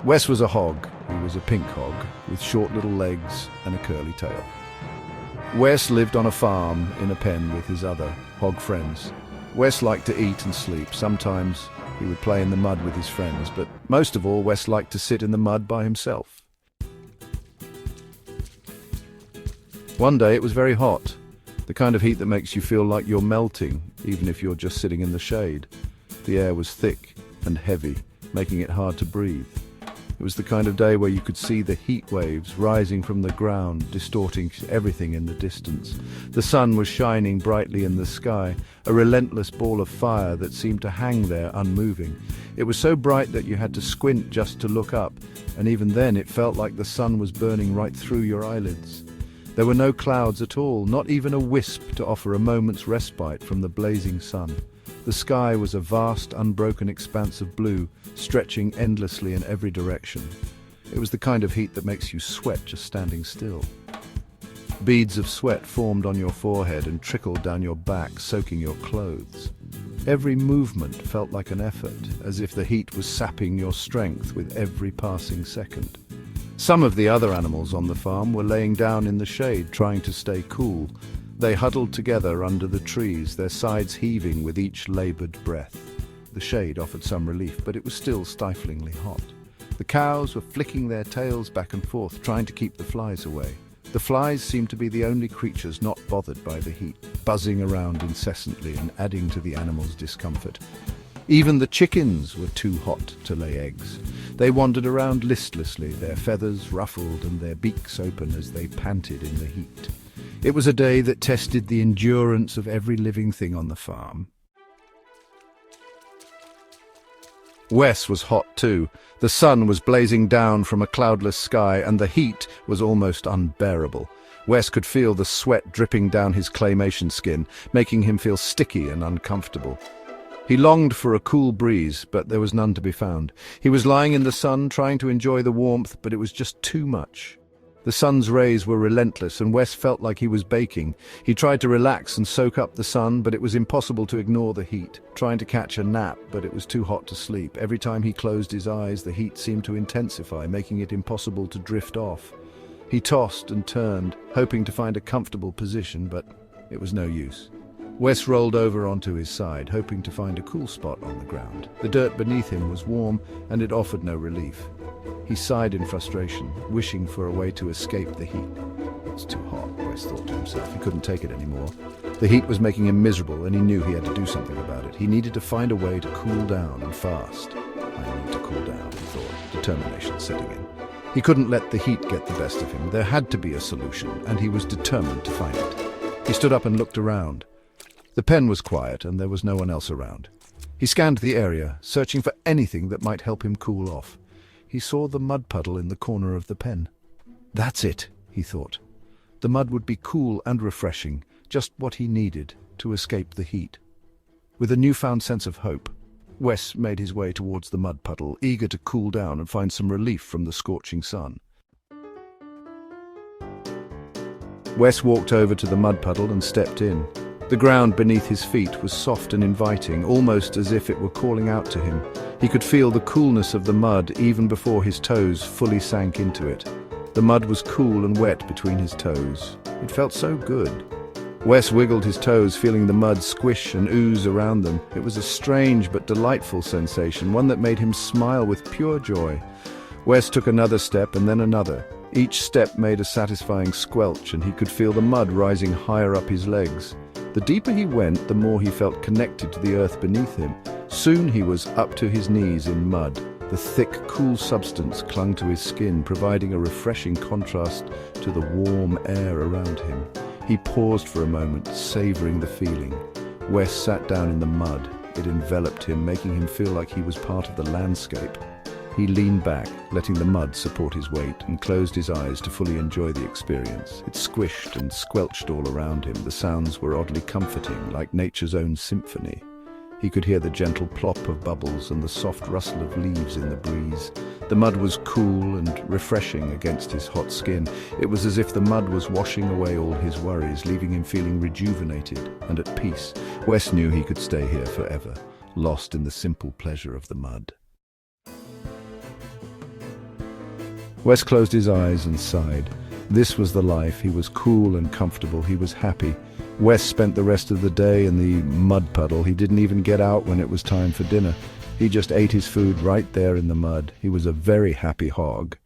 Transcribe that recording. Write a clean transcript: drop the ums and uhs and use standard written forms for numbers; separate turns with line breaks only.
Wes was a hog. He was a pink hog, with short little legs and a curly tail. Wes lived on a farm in a pen with his other hog friends. Wes liked to eat and sleep. Sometimes he would play in the mud with his friends, but most of all, Wes liked to sit in the mud by himself. One day it was very hot, the kind of heat that makes you feel like you're melting, even if you're just sitting in the shade. The air was thick and heavy, making it hard to breathe. It was the kind of day where you could see the heat waves rising from the ground, distorting everything in the distance. The sun was shining brightly in the sky, a relentless ball of fire that seemed to hang there unmoving. It was so bright that you had to squint just to look up, and even then it felt like the sun was burning right through your eyelids. There were no clouds at all, not even a wisp to offer a moment's respite from the blazing sun. The sky was a vast, unbroken expanse of blue, stretching endlessly in every direction. It was the kind of heat that makes you sweat just standing still. Beads of sweat formed on your forehead and trickled down your back, soaking your clothes. Every movement felt like an effort, as if the heat was sapping your strength with every passing second. Some of the other animals on the farm were laying down in the shade, trying to stay cool. They huddled together under the trees, their sides heaving with each labored breath. The shade offered some relief, but it was still stiflingly hot. The cows were flicking their tails back and forth, trying to keep the flies away. The flies seemed to be the only creatures not bothered by the heat, buzzing around incessantly and adding to the animals' discomfort. Even the chickens were too hot to lay eggs. They wandered around listlessly, their feathers ruffled and their beaks open as they panted in the heat. It was a day that tested the endurance of every living thing on the farm. Wes was hot too. The sun was blazing down from a cloudless sky, and the heat was almost unbearable. Wes could feel the sweat dripping down his claymation skin, making him feel sticky and uncomfortable. He longed for a cool breeze, but there was none to be found. He was lying in the sun, trying to enjoy the warmth, but it was just too much. The sun's rays were relentless, and Wes felt like he was baking. He tried to relax and soak up the sun, but it was impossible to ignore the heat. Trying to catch a nap, but it was too hot to sleep. Every time he closed his eyes, the heat seemed to intensify, making it impossible to drift off. He tossed and turned, hoping to find a comfortable position, but it was no use. Wes rolled over onto his side, hoping to find a cool spot on the ground. The dirt beneath him was warm, and it offered no relief. He sighed in frustration, wishing for a way to escape the heat. It's too hot, Wes thought to himself. He couldn't take it anymore. The heat was making him miserable, and he knew he had to do something about it. He needed to find a way to cool down, and fast. I need to cool down, he thought, determination setting in. He couldn't let the heat get the best of him. There had to be a solution, and he was determined to find it. He stood up and looked around. The pen was quiet, and there was no one else around. He scanned the area, searching for anything that might help him cool off. He saw the mud puddle in the corner of the pen. That's it, he thought. The mud would be cool and refreshing, just what he needed to escape the heat. With a newfound sense of hope, Wes made his way towards the mud puddle, eager to cool down and find some relief from the scorching sun. Wes walked over to the mud puddle and stepped in. The ground beneath his feet was soft and inviting, almost as if it were calling out to him. He could feel the coolness of the mud even before his toes fully sank into it. The mud was cool and wet between his toes. It felt so good. Wes wiggled his toes, feeling the mud squish and ooze around them. It was a strange but delightful sensation, one that made him smile with pure joy. Wes took another step and then another. Each step made a satisfying squelch, and he could feel the mud rising higher up his legs. The deeper he went, the more he felt connected to the earth beneath him. Soon he was up to his knees in mud. The thick, cool substance clung to his skin, providing a refreshing contrast to the warm air around him. He paused for a moment, savoring the feeling. Wes sat down in the mud. It enveloped him, making him feel like he was part of the landscape. He leaned back, letting the mud support his weight, and closed his eyes to fully enjoy the experience. It squished and squelched all around him. The sounds were oddly comforting, like nature's own symphony. He could hear the gentle plop of bubbles and the soft rustle of leaves in the breeze. The mud was cool and refreshing against his hot skin. It was as if the mud was washing away all his worries, leaving him feeling rejuvenated and at peace. Wes knew he could stay here forever, lost in the simple pleasure of the mud. Wes closed his eyes and sighed. This was the life. He was cool and comfortable. He was happy. Wes spent the rest of the day in the mud puddle. He didn't even get out when it was time for dinner. He just ate his food right there in the mud. He was a very happy hog.